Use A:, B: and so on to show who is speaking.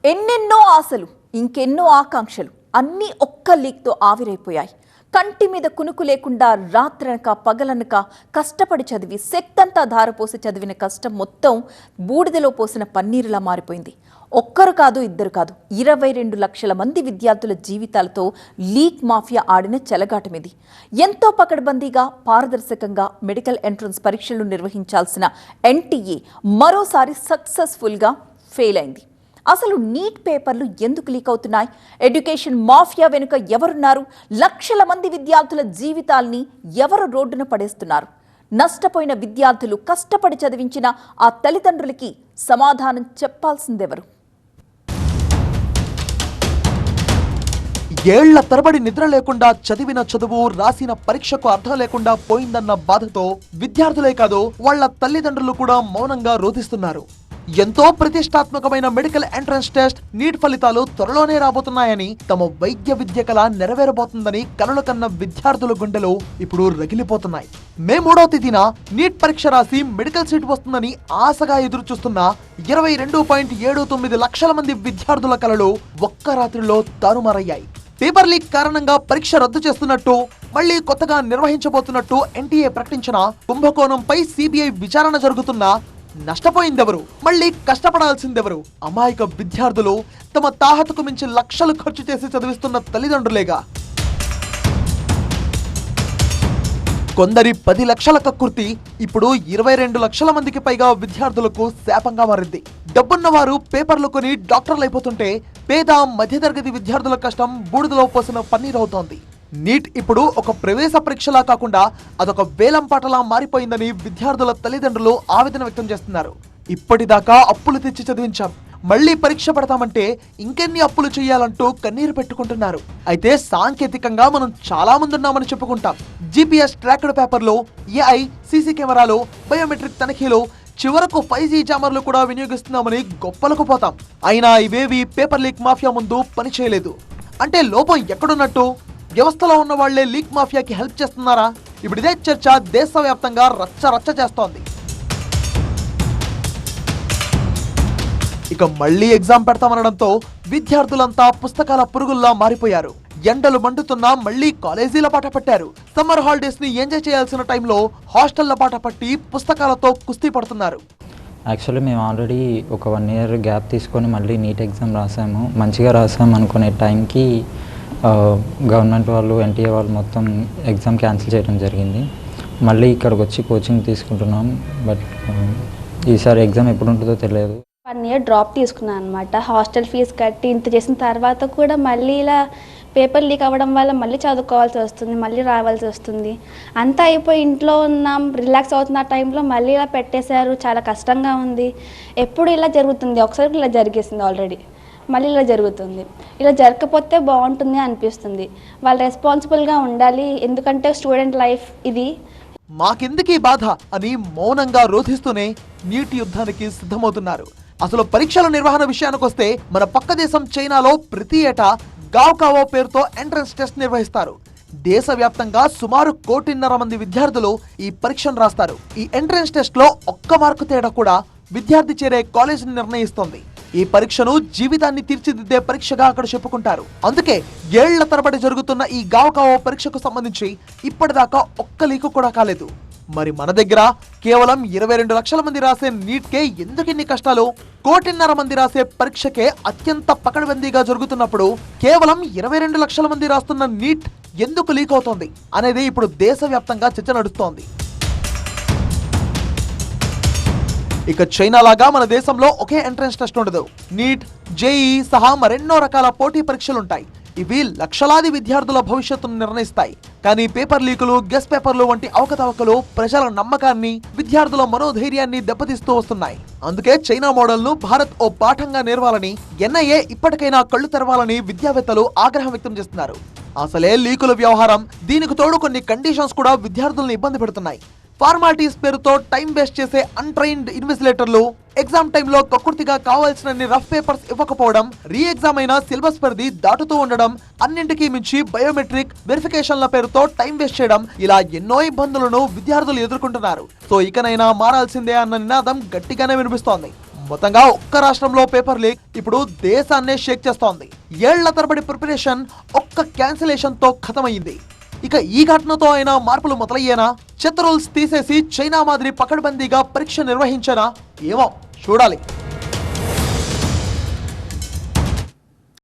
A: ఎన్నెన్నో ఆశలు, ఇంకెన్నో ఆకాంక్షలు అన్నీ ఒక్క లీక్తో ఆవిరైపోయాయి. కంటి మీద కునుకు లేకుండా రాత్రనక పగలనక కష్టపడి చదివి శక్తంతా ధారపోసి చదివిన కష్టం మొత్తం బూడిదలో పోసిన పన్నీరులా మారిపోయింది. ఒక్కరు కాదు, ఇద్దరు కాదు, 22 లక్షల మంది విద్యార్థుల జీవితాలతో లీక్ మాఫియా ఆడిన చెలగాటమిది. ఎంతో పకడ్బందీగా, పారదర్శకంగా మెడికల్ ఎంట్రన్స్ పరీక్షలు నిర్వహించాల్సిన ఎన్టీఏ మరోసారి సక్సెస్ఫుల్గా ఫెయిల్ అయింది. అసలు నీట్ పేపర్లు ఎందుకు లీక్ అవుతున్నాయి? ఎడ్యుకేషన్ మాఫియా వెనుక ఎవరున్నారు? లక్షల మంది విద్యార్థుల జీవితాల్ని ఎవరు రోడ్డున పడేస్తున్నారు? నష్టపోయిన విద్యార్థులు, కష్టపడి చదివించిన ఆ తల్లిదండ్రులకి సమాధానం చెప్పాల్సిందెవరు?
B: ఏళ్ల తరబడి నిద్ర లేకుండా చదివిన చదువు, రాసిన పరీక్షకు అర్థం లేకుండా పోయిందన్న బాధతో విద్యార్థులే కాదు, వాళ్ల తల్లిదండ్రులు కూడా మౌనంగా రోధిస్తున్నారు. ఎంతో ప్రతిష్టాత్మకమైన మెడికల్ ఎంట్రన్స్ టెస్ట్ నీట్ ఫలితాలు త్వరలోనే రాబోతున్నాయని, తమ వైద్య విద్య కళ నెరవేరబోతుందని కలలు కన్న విద్యార్థుల గుండెలు ఇప్పుడు రగిలిపోతున్నాయి. మే 3వ తేదీన నీట్ పరీక్ష రాసి మెడికల్ సీట్ వస్తుందని ఆశగా ఎదురు చూస్తున్న 22.79 లక్షల మంది విద్యార్థుల కలలు ఒక్క రాత్రిలో తారుమారయ్యాయి. పేపర్ లీక్ కారణంగా పరీక్ష రద్దు చేస్తున్నట్టు, మళ్లీ కొత్తగా నిర్వహించబోతున్నట్టు ఎన్టీఏ ప్రకటించిన కుంభకోణంపై సిబిఐ విచారణ జరుగుతున్నా నష్టపోయిందెవరు? మళ్లీ కష్టపడాల్సిందెవరు? అమాయక విద్యార్థులు, తమ తాహతకు మించి లక్షలు ఖర్చు చేసి చదివిస్తున్న తల్లిదండ్రులేగా. కొందరి 10 లక్షల కక్కుర్తి ఇప్పుడు 22 లక్షల మందికి పైగా విద్యార్థులకు శాపంగా మారింది. డబ్బున్న వారు పేపర్లు కొని డాక్టర్లైపోతుంటే, పేద మధ్యతరగతి విద్యార్థుల కష్టం బూడిదలో పోసిన పన్నీరవుతోంది. నీట్ ఇప్పుడు ఒక ప్రవేశ పరీక్షలా కాకుండా అదొక వేలంపాటలా మారిపోయిందని విద్యార్థుల తల్లిదండ్రులు ఆవేదన వ్యక్తం చేస్తున్నారు. ఇప్పటిదాకా అప్పులు తెచ్చి చదివించాం, మళ్లీ పరీక్ష పెడతామంటే ఇంకెన్ని అప్పులు చేయాలంటూ కన్నీరు పెట్టుకుంటున్నారు. అయితే సాంకేతికంగా మనం చాలా మంది ఉన్నామని చెప్పుకుంటాం. GPS ట్రాక్డ్ పేపర్లు, AI, CC కెమెరాలు, బయోమెట్రిక్ తనిఖీలు, చివరకు 5G జామర్లు కూడా వినియోగిస్తున్నామని గొప్పలకు పోతాం. అయినా ఇవేవి పేపర్ లీక్ మాఫియా ముందు పనిచేయలేదు. అంటే లోపం ఎక్కడున్నట్టు? వ్యవస్థలో ఉన్న వాళ్లే లీక్ మాఫియాకి హెల్ప్ చేస్తున్నారా? ఇప్పుడు ఇదే చర్చ దేశవ్యాప్తంగా రచ్చ చేస్తోంది. ఇక మళ్లీ ఎగ్జామ్ పెడతామనడంతో విద్యార్థులంతా పుస్తకాల పురుగుల్లా మారిపోయారు. ఎండలు మండుతున్నా మళ్లీ కాలేజీల పాట పట్టారు. సమ్మర్ హాలిడేస్ ని ఎంజాయ్ చేయాల్సిన టైంలో హాస్టళ్ల పాట పట్టి పుస్తకాలతో కుస్తీ పడుతున్నారు.
C: యాక్చువల్లీ మేము ఆల్రెడీ ఒక 1 year గ్యాప్ తీసుకొని మళ్ళీ నీట్ ఎగ్జామ్ రాసాము. మంచిగా రాసాము అనుకునే టైంకి గవర్నమెంట్ వాళ్ళు, ఎన్టీఏ వాళ్ళు మొత్తం ఎగ్జామ్ క్యాన్సిల్ చేయడం జరిగింది. మళ్ళీ ఇక్కడికి వచ్చి కోచింగ్ తీసుకుంటున్నాం. బట్ ఈసారి ఎగ్జామ్ ఎప్పుడు ఉంటుందో తెలియదు.
D: 1 year డ్రాప్ తీసుకున్నాను అనమాట. హాస్టల్ ఫీజు కట్టి ఇంత చేసిన తర్వాత కూడా మళ్ళీ ఇలా పేపర్ లీక్ అవ్వడం వల్ల మళ్ళీ చదువుకోవాల్సి వస్తుంది, మళ్ళీ రావాల్సి వస్తుంది. అంతా అయిపోయి ఇంట్లో ఉన్నాం, రిలాక్స్ అవుతున్న టైంలో మళ్ళీ ఇలా పెట్టేశారు. చాలా కష్టంగా ఉంది. ఎప్పుడు ఇలా జరుగుతుంది? ఒకసారి ఇలా జరిగేసింది ఆల్రెడీ, మళ్ళీ ఇలా జరుగుతుంది. ఇలా జరగకపోతే బాగుంటుంది అనిపిస్తుంది. వాళ్ళు రెస్పాన్సిబుల్గా ఉండాలి, ఎందుకంటే స్టూడెంట్ లైఫ్ ఇది.
B: మాకెందుకీ బాధ అని మౌనంగా రోధిస్తూనే నీటి యుద్ధానికి సిద్ధమవుతున్నారు. అసలు పరీక్షల నిర్వహణ విషయానికొస్తే మన పక్క దేశం చైనాలో ప్రతి ఏటా గావ్కావో పేరుతో ఎంట్రన్స్ టెస్ట్ నిర్వహిస్తారు. దేశవ్యాప్తంగా సుమారు 1.5 కోటి మంది విద్యార్థులు ఈ పరీక్షను రాస్తారు. ఈ ఎంట్రన్స్ టెస్ట్ లో ఒక్క మార్కు తేడా కూడా విద్యార్థి చేరే కాలేజీని నిర్ణయిస్తోంది. ఈ పరీక్షను జీవితాన్ని తీర్చిదిద్దే పరీక్షగా అక్కడ చెప్పుకుంటారు. అందుకే ఏళ్ల తరబడి జరుగుతున్న ఈ గావ్కావో పరీక్షకు సంబంధించి ఇప్పటిదాకా ఒక్క లీకు కూడా కాలేదు. మరి మన దగ్గర కేవలం 22 లక్షల మంది రాసే నీట్కే ఎందుకిన్ని కష్టాలు? 1.5 కోటి మంది రాసే పరీక్షకే అత్యంత పకడ్బందీగా జరుగుతున్నప్పుడు కేవలం 22 లక్షల మంది రాస్తున్న నీట్ ఎందుకు లీక్ అవుతోంది అనేది ఇప్పుడు దేశవ్యాప్తంగా చర్చ నడుస్తోంది. ఇక చైనా లాగా మన దేశంలో ఒకే ఎంట్రన్స్ టెస్ట్ ఉండదు. నీట్, జేఈ సహా మరెన్నో రకాల పోటీ పరీక్షలుంటాయి. ఇవి లక్షలాది విద్యార్థుల భవిష్యత్తును నిర్ణయిస్తాయి. కానీ పేపర్ లీకులు, గెస్ పేపర్లు వంటి అవకతవకలు ప్రజల నమ్మకాన్ని, విద్యార్థుల మనోధైర్యాన్ని దెబ్బతీస్తూ వస్తున్నాయి. అందుకే చైనా మోడల్ ను భారత్ ఓ పాఠంగా నేర్వాలని ఎన్ఐఏ ఇప్పటికైనా కళ్లు తెరవాలని విద్యావేత్తలు ఆగ్రహం వ్యక్తం చేస్తున్నారు. అసలే లీకుల వ్యవహారం, దీనికి తోడు కొన్ని కండిషన్స్ కూడా విద్యార్థులను ఇబ్బంది పెడుతున్నాయి. ఫార్మాలిటీస్ పేరుతో టైం వేస్ట్ చేసే అన్ట్రైన్డ్ ఇన్విజిలేటర్లు, ఎగ్జామ్ టైంలో కక్కుర్తిగా కావాల్సినన్ని రఫ్ పేపర్స్ ఇవ్వకపోవడం, రీ ఎగ్జామ్ అయినా సిలబస్ పరిధి దాటుతూ ఉండడం, అన్నింటికీ మించి బయోమెట్రిక్ వెరిఫికేషన్ల పేరుతో టైం వేస్ట్ చేయడం, ఇలా ఎన్నో ఇబ్బందులను విద్యార్థులు ఎదుర్కొంటున్నారు. సో ఇకనైనా మారాల్సిందే అన్న నినాదం గట్టిగానే వినిపిస్తోంది. మొత్తంగా ఒక్క రాష్ట్రంలో పేపర్ లీక్ ఇప్పుడు దేశాన్నే షేక్ చేస్తోంది. ఏళ్ల తరబడి ప్రిపరేషన్ ఒక్క క్యాన్సిలేషన్ తో ఖతమయ్యింది. ఇక ఈ ఘటనతో అయినా మార్పులు మొదలయ్యేనా? చెత్త రూల్స్ తీసేసి చైనా మాదిరి పకడ్బందీగా పరీక్ష నిర్వహించనా? ఏమో చూడాలి.